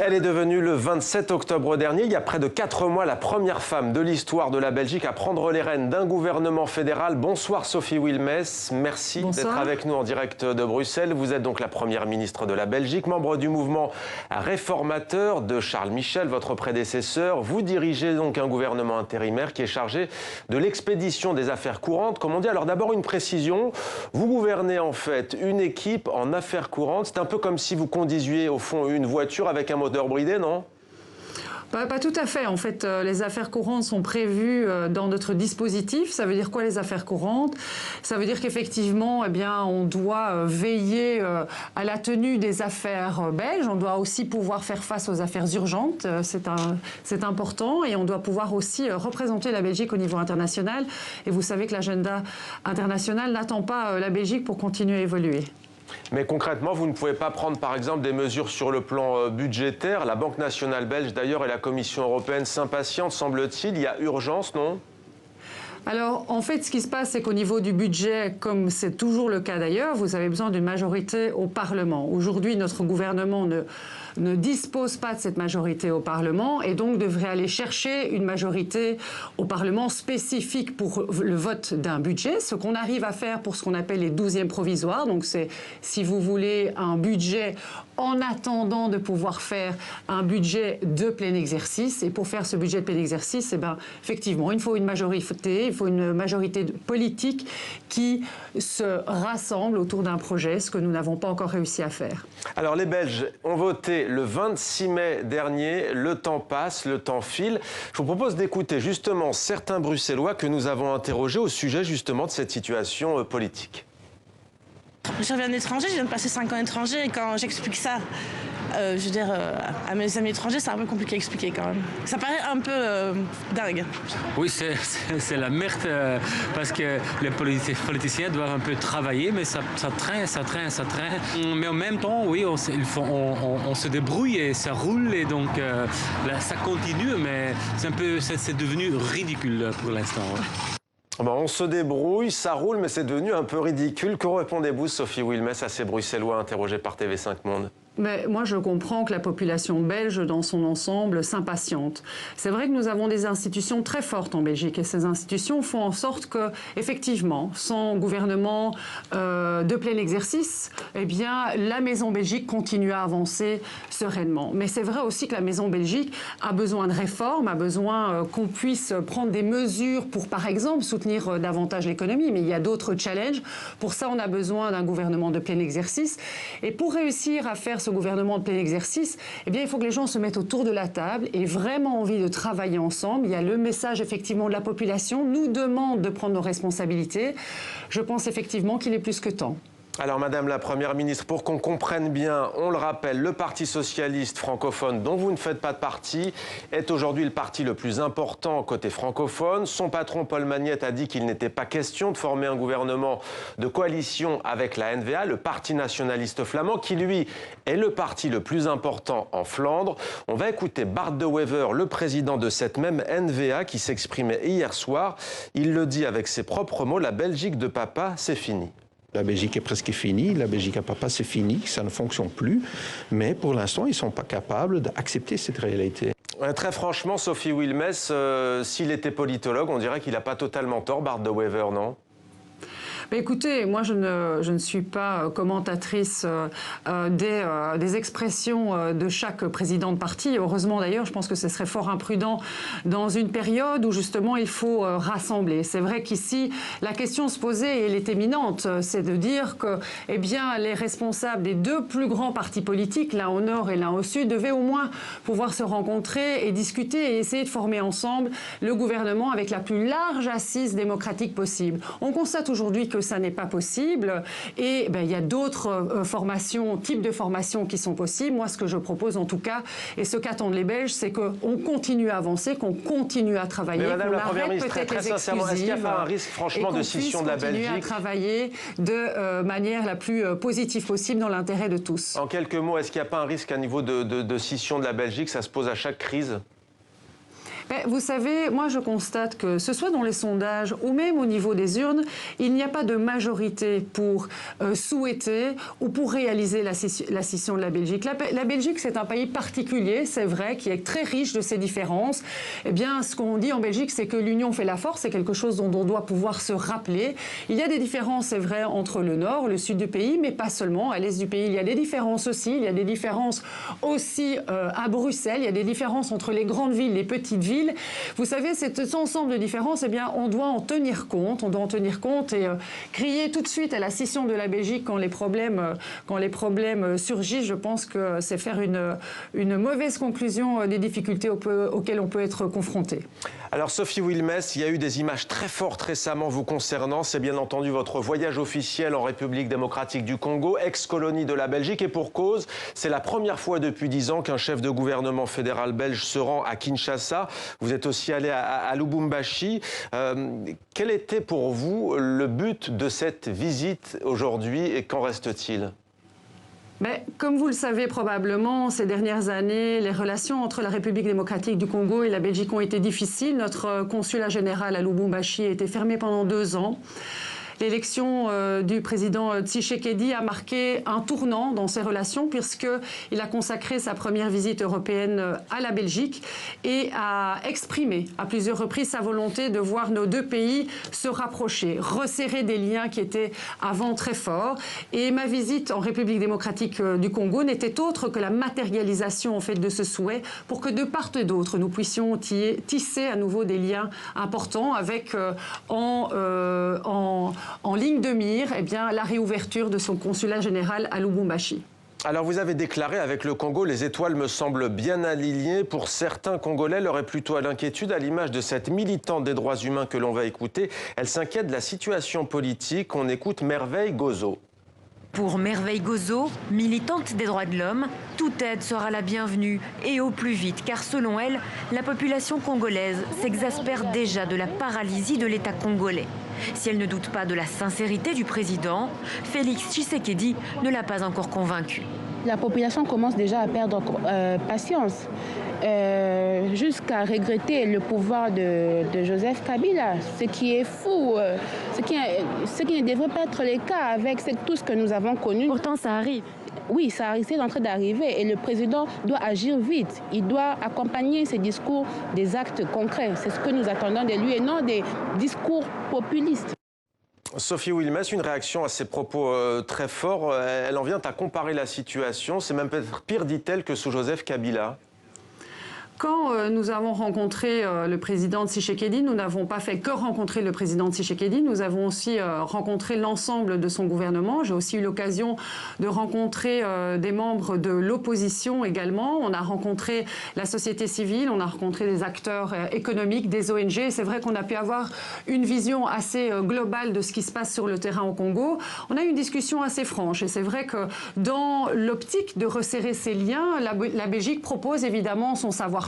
Elle est devenue le 27 octobre dernier, il y a près de 4 mois, la première femme de l'histoire de la Belgique à prendre les rênes d'un gouvernement fédéral. Bonsoir Sophie Wilmès, merci d'être avec nous en direct de Bruxelles. Vous êtes donc la première ministre de la Belgique, membre du mouvement réformateur de Charles Michel, votre prédécesseur. Vous dirigez donc un gouvernement intérimaire qui est chargé de l'expédition des affaires courantes, comme on dit. Alors d'abord une précision, vous gouvernez en fait une équipe en affaires courantes. C'est un peu comme si vous conduisiez au fond une voiture avec un moteur bridé, non ? Pas tout à fait. En fait, les affaires courantes sont prévues dans notre dispositif. Ça veut dire quoi, les affaires courantes? Ça veut dire qu'effectivement, eh bien, on doit veiller à la tenue des affaires belges. On doit aussi pouvoir faire face aux affaires urgentes. C'est important. Et on doit pouvoir aussi représenter la Belgique au niveau international. Et vous savez que l'agenda international n'attend pas la Belgique pour continuer à évoluer. Mais concrètement, vous ne pouvez pas prendre par exemple des mesures sur le plan budgétaire. La Banque nationale belge d'ailleurs et la Commission européenne s'impatientent, semble-t-il. Il y a urgence, non ? Alors, en fait, ce qui se passe, c'est qu'au niveau du budget, comme c'est toujours le cas d'ailleurs, vous avez besoin d'une majorité au Parlement. Aujourd'hui, notre gouvernement ne dispose pas de cette majorité au Parlement et donc devrait aller chercher une majorité au Parlement spécifique pour le vote d'un budget, ce qu'on arrive à faire pour ce qu'on appelle les 12e provisoires. Donc c'est, si vous voulez, un budget en attendant de pouvoir faire un budget de plein exercice. Et pour faire ce budget de plein exercice, eh ben, effectivement, il faut une majorité, il faut une majorité politique qui se rassemble autour d'un projet, ce que nous n'avons pas encore réussi à faire. Alors les Belges ont voté le 26 mai dernier, le temps passe, le temps file. Je vous propose d'écouter justement certains Bruxellois que nous avons interrogés au sujet justement de cette situation politique. Je reviens de l'étranger, je viens de passer 5 ans à l'étranger et quand j'explique ça, je veux dire, à mes amis étrangers, c'est un peu compliqué à expliquer quand même. Ça paraît un peu dingue. Oui, c'est la merde parce que les politiciens doivent un peu travailler, mais ça traîne. Mais en même temps, oui, on se débrouille et ça roule et donc là, ça continue, mais c'est devenu ridicule pour l'instant. Ouais. Bon, on se débrouille, ça roule, mais c'est devenu un peu ridicule. Que répondez-vous, Sophie Wilmès, à ces Bruxellois interrogés par TV5 Monde ? Mais moi, je comprends que la population belge, dans son ensemble, s'impatiente. C'est vrai que nous avons des institutions très fortes en Belgique et ces institutions font en sorte que, effectivement, sans gouvernement de plein exercice, eh bien, la Maison Belgique continue à avancer sereinement. Mais c'est vrai aussi que la Maison Belgique a besoin de réformes, a besoin qu'on puisse prendre des mesures pour, par exemple, soutenir davantage l'économie. Mais il y a d'autres challenges. Pour ça, on a besoin d'un gouvernement de plein exercice. Et pour réussir à faire ce gouvernement de plein exercice, eh bien, il faut que les gens se mettent autour de la table et vraiment envie de travailler ensemble. Il y a le message, effectivement, de la population nous demande de prendre nos responsabilités. Je pense effectivement qu'il est plus que temps. Alors, Madame la Première ministre, pour qu'on comprenne bien, on le rappelle, le Parti socialiste francophone, dont vous ne faites pas de partie, est aujourd'hui le parti le plus important côté francophone. Son patron, Paul Magnette, a dit qu'il n'était pas question de former un gouvernement de coalition avec la NVA, le Parti nationaliste flamand, qui, lui, est le parti le plus important en Flandre. On va écouter Bart De Wever, le président de cette même NVA, qui s'exprimait hier soir. Il le dit avec ses propres mots, la Belgique de papa, c'est fini. La Belgique est presque finie, la Belgique à papa c'est fini, ça ne fonctionne plus, mais pour l'instant ils ne sont pas capables d'accepter cette réalité. Très franchement, Sophie Wilmès, s'il était politologue, on dirait qu'il n'a pas totalement tort, Bart De Wever, non ? Mais écoutez, moi je ne suis pas commentatrice des expressions de chaque président de parti. Heureusement d'ailleurs, je pense que ce serait fort imprudent dans une période où justement il faut rassembler. C'est vrai qu'ici, la question se posait, et elle est éminente, c'est de dire que eh bien, les responsables des deux plus grands partis politiques, l'un au nord et l'un au sud, devaient au moins pouvoir se rencontrer et discuter et essayer de former ensemble le gouvernement avec la plus large assise démocratique possible. On constate aujourd'hui que ça n'est pas possible et il y a d'autres types de formations qui sont possibles. Moi, ce que je propose en tout cas, et ce qu'attendent les Belges, c'est qu'on continue à avancer, qu'on continue à travailler. Mais Madame la Première ministre, très sincèrement, est-ce qu'il n'y a pas un risque franchement de scission de la Belgique ? Et qu'on puisse continuer à travailler de manière la plus positive possible dans l'intérêt de tous. En quelques mots, est-ce qu'il n'y a pas un risque à niveau de scission de la Belgique ? Ça se pose à chaque crise ? Vous savez, moi je constate que ce soit dans les sondages ou même au niveau des urnes, il n'y a pas de majorité pour souhaiter ou pour réaliser la scission de la Belgique. La Belgique, c'est un pays particulier, c'est vrai, qui est très riche de ses différences. Eh bien, ce qu'on dit en Belgique, c'est que l'union fait la force, c'est quelque chose dont on doit pouvoir se rappeler. Il y a des différences, c'est vrai, entre le nord, le sud du pays, mais pas seulement. À l'est du pays, il y a des différences aussi. Il y a des différences aussi à Bruxelles. Il y a des différences entre les grandes villes, les petites villes. Vous savez, cet ensemble de différences, eh bien, on doit en tenir compte. On doit en tenir compte et crier tout de suite à la scission de la Belgique quand les problèmes surgissent. Je pense que c'est faire une mauvaise conclusion des difficultés auxquelles on peut être confronté. Alors Sophie Wilmès, il y a eu des images très fortes récemment vous concernant. C'est bien entendu votre voyage officiel en République démocratique du Congo, ex-colonie de la Belgique. Et pour cause, c'est la première fois depuis 10 ans qu'un chef de gouvernement fédéral belge se rend à Kinshasa. Vous êtes aussi allé à Lubumbashi. Quel était pour vous le but de cette visite aujourd'hui et qu'en reste-t-il ? Mais, comme vous le savez probablement, ces dernières années, les relations entre la République démocratique du Congo et la Belgique ont été difficiles. Notre consulat général à Lubumbashi a été fermé pendant 2 ans. L'élection du président Tshisekedi a marqué un tournant dans ces relations puisqu'il a consacré sa première visite européenne à la Belgique et a exprimé à plusieurs reprises sa volonté de voir nos 2 pays se rapprocher, resserrer des liens qui étaient avant très forts. Et ma visite en République démocratique du Congo n'était autre que la matérialisation en fait de ce souhait pour que de part et d'autre nous puissions tisser à nouveau des liens importants avec en ligne de mire eh bien, la réouverture de son consulat général à Lubumbashi. Alors vous avez déclaré avec le Congo, les étoiles me semblent bien alignées. Pour certains Congolais, leur est plutôt à l'inquiétude à l'image de cette militante des droits humains que l'on va écouter. Elle s'inquiète de la situation politique. On écoute Merveille Gozo. Pour Merveille Gozo, militante des droits de l'homme, toute aide sera la bienvenue et au plus vite, car selon elle, la population congolaise s'exaspère déjà de la paralysie de l'État congolais. Si elle ne doute pas de la sincérité du président, Félix Tshisekedi ne l'a pas encore convaincue. La population commence déjà à perdre patience, jusqu'à regretter le pouvoir de Joseph Kabila, ce qui est fou, ce qui ne devrait pas être le cas avec tout ce que nous avons connu. Pourtant, ça arrive. Oui, c'est en train d'arriver et le président doit agir vite. Il doit accompagner ses discours des actes concrets. C'est ce que nous attendons de lui et non des discours populistes. Sophie Wilmès, une réaction à ces propos très forts. Elle en vient à comparer la situation. C'est même peut-être pire, dit-elle, que sous Joseph Kabila. Quand nous avons rencontré le président Tshisekedi, nous n'avons pas fait que rencontrer le président Tshisekedi, nous avons aussi rencontré l'ensemble de son gouvernement. J'ai aussi eu l'occasion de rencontrer des membres de l'opposition également. On a rencontré la société civile, on a rencontré des acteurs économiques, des ONG. C'est vrai qu'on a pu avoir une vision assez globale de ce qui se passe sur le terrain au Congo. On a eu une discussion assez franche et c'est vrai que dans l'optique de resserrer ces liens, la Belgique propose évidemment son savoir-faire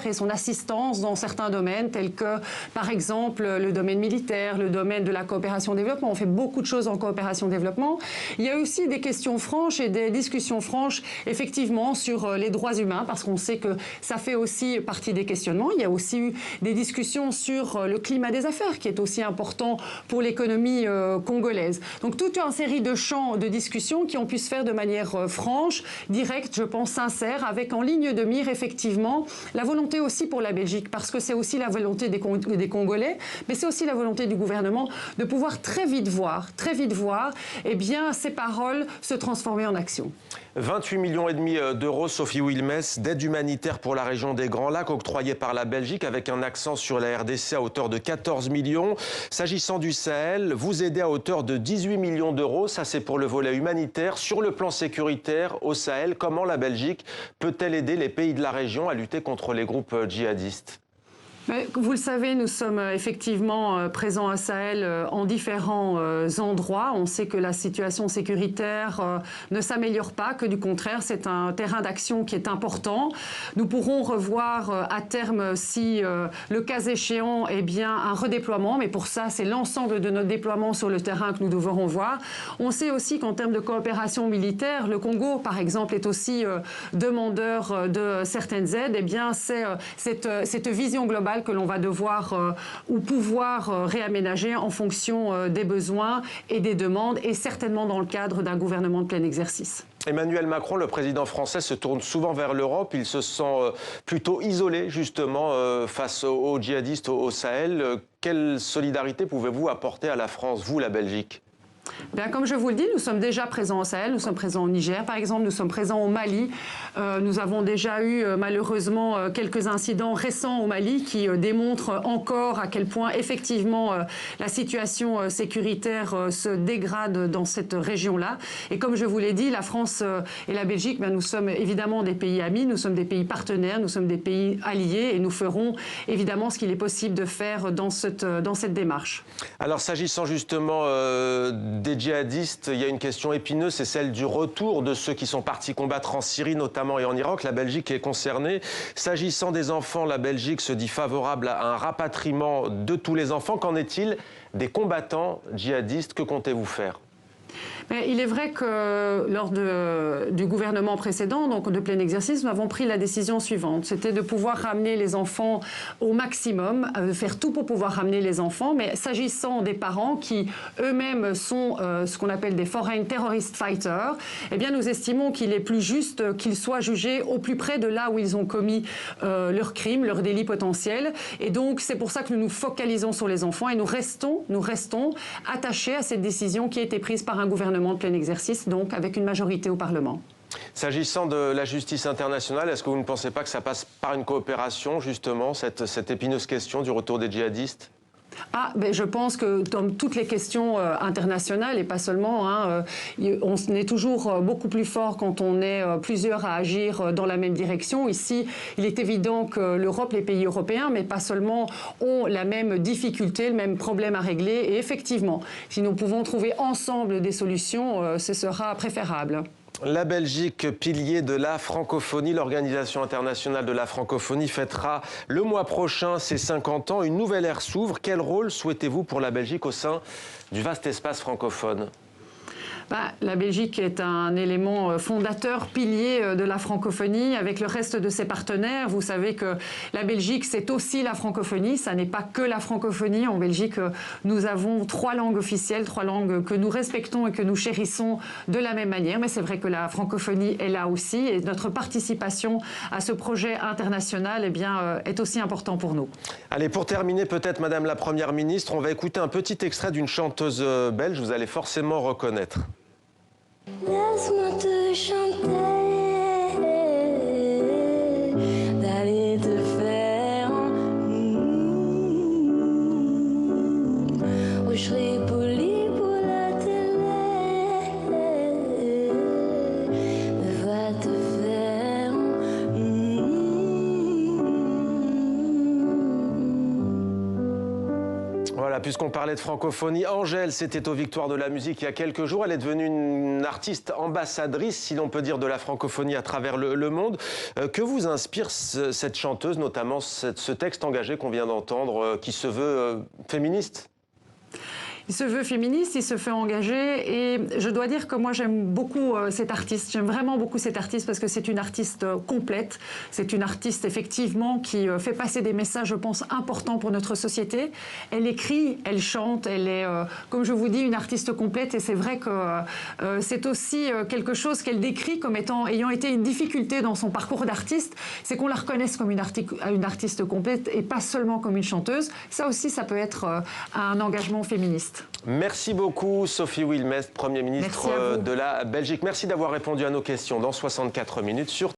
et son assistance dans certains domaines tels que, par exemple, le domaine militaire, le domaine de la coopération-développement. On fait beaucoup de choses en coopération-développement. Il y a aussi des questions franches et des discussions franches, effectivement, sur les droits humains, parce qu'on sait que ça fait aussi partie des questionnements. Il y a aussi eu des discussions sur le climat des affaires, qui est aussi important pour l'économie congolaise. Donc, toute une série de champs de discussion qui ont pu se faire de manière franche, directe, je pense, sincère, avec en ligne de mire, effectivement, la volonté aussi pour la Belgique, parce que c'est aussi la volonté des Congolais, mais c'est aussi la volonté du gouvernement de pouvoir très vite voir, eh bien, ces paroles se transformer en action. 28,5 millions d'euros, Sophie Wilmès, d'aide humanitaire pour la région des Grands Lacs, octroyée par la Belgique, avec un accent sur la RDC à hauteur de 14 millions. S'agissant du Sahel, vous aidez à hauteur de 18 millions d'euros. Ça, c'est pour le volet humanitaire. Sur le plan sécuritaire, au Sahel, comment la Belgique peut-elle aider les pays de la région à lutter contre les groupes djihadistes ? Mais, vous le savez, nous sommes effectivement présents à Sahel en différents endroits. On sait que la situation sécuritaire ne s'améliore pas, que du contraire, c'est un terrain d'action qui est important. Nous pourrons revoir à terme, si le cas échéant, eh bien, un redéploiement. Mais pour ça, c'est l'ensemble de notre déploiement sur le terrain que nous devrons voir. On sait aussi qu'en termes de coopération militaire, le Congo, par exemple, est aussi demandeur de certaines aides. Eh bien, c'est cette vision globale globale que l'on va devoir ou pouvoir réaménager en fonction des besoins et des demandes, et certainement dans le cadre d'un gouvernement de plein exercice. Emmanuel Macron, le président français, se tourne souvent vers l'Europe. Il se sent plutôt isolé, justement, face aux djihadistes au Sahel. Quelle solidarité pouvez-vous apporter à la France, vous, la Belgique ? Bien, comme je vous le dis, nous sommes déjà présents au Sahel, nous sommes présents au Niger, par exemple, nous sommes présents au Mali. Nous avons déjà eu, malheureusement, quelques incidents récents au Mali qui démontrent encore à quel point, effectivement, la situation sécuritaire se dégrade dans cette région-là. Et comme je vous l'ai dit, la France et la Belgique, bien, nous sommes évidemment des pays amis, nous sommes des pays partenaires, nous sommes des pays alliés, et nous ferons évidemment ce qu'il est possible de faire dans cette démarche. Alors, s'agissant justement des djihadistes, il y a une question épineuse, c'est celle du retour de ceux qui sont partis combattre en Syrie notamment et en Irak. La Belgique est concernée. S'agissant des enfants, la Belgique se dit favorable à un rapatriement de tous les enfants. Qu'en est-il des combattants djihadistes? Que comptez-vous faire? Mais il est vrai que lors du gouvernement précédent, donc de plein exercice, nous avons pris la décision suivante. C'était de pouvoir ramener les enfants au maximum, faire tout pour pouvoir ramener les enfants. Mais s'agissant des parents qui eux-mêmes sont ce qu'on appelle des foreign terrorist fighters, eh bien nous estimons qu'il est plus juste qu'ils soient jugés au plus près de là où ils ont commis leurs crimes, leurs délits potentiels. Et donc c'est pour ça que nous nous focalisons sur les enfants et nous restons attachés à cette décision qui a été prise par un gouvernement de plein exercice, donc avec une majorité au Parlement. S'agissant de la justice internationale, est-ce que vous ne pensez pas que ça passe par une coopération, justement, cette épineuse question du retour des djihadistes ? Ben je pense que dans toutes les questions internationales, et pas seulement, on est toujours beaucoup plus fort quand on est plusieurs à agir dans la même direction. Ici, il est évident que l'Europe, les pays européens, mais pas seulement, ont la même difficulté, le même problème à régler. Et effectivement, si nous pouvons trouver ensemble des solutions, ce sera préférable. La Belgique, pilier de la francophonie, l'Organisation internationale de la francophonie fêtera le mois prochain ses 50 ans. Une nouvelle ère s'ouvre. Quel rôle souhaitez-vous pour la Belgique au sein du vaste espace francophone ? La Belgique est un élément fondateur, pilier de la francophonie avec le reste de ses partenaires. Vous savez que la Belgique, c'est aussi la francophonie, ça n'est pas que la francophonie. En Belgique, nous avons 3 langues officielles, 3 langues que nous respectons et que nous chérissons de la même manière. Mais c'est vrai que la francophonie est là aussi et notre participation à ce projet international est aussi important pour nous. Allez, pour terminer, peut-être, Madame la Première ministre, on va écouter un petit extrait d'une chanteuse belge, vous allez forcément reconnaître. Laisse-moi te chanter, d'aller te faire où je serai poli pour la télé, me va te faire Voilà, puisqu'on parlait de francophonie, Angèle, c'était aux Victoires de la musique il y a quelques jours. Elle est devenue une artiste ambassadrice, si l'on peut dire, de la francophonie à travers le monde. Que vous inspire cette chanteuse, notamment ce texte engagé qu'on vient d'entendre, qui se veut féministe ? Il se veut féministe, il se fait engager et je dois dire que moi j'aime beaucoup cette artiste, j'aime vraiment beaucoup cette artiste parce que c'est une artiste complète, c'est une artiste effectivement qui fait passer des messages je pense importants pour notre société. Elle écrit, elle chante, elle est comme je vous dis une artiste complète et c'est vrai que c'est aussi quelque chose qu'elle décrit comme ayant été une difficulté dans son parcours d'artiste, c'est qu'on la reconnaisse comme une artiste complète et pas seulement comme une chanteuse. Ça aussi ça peut être un engagement féministe. Merci beaucoup Sophie Wilmès, Premier ministre de la Belgique. Merci d'avoir répondu à nos questions dans 64 minutes sur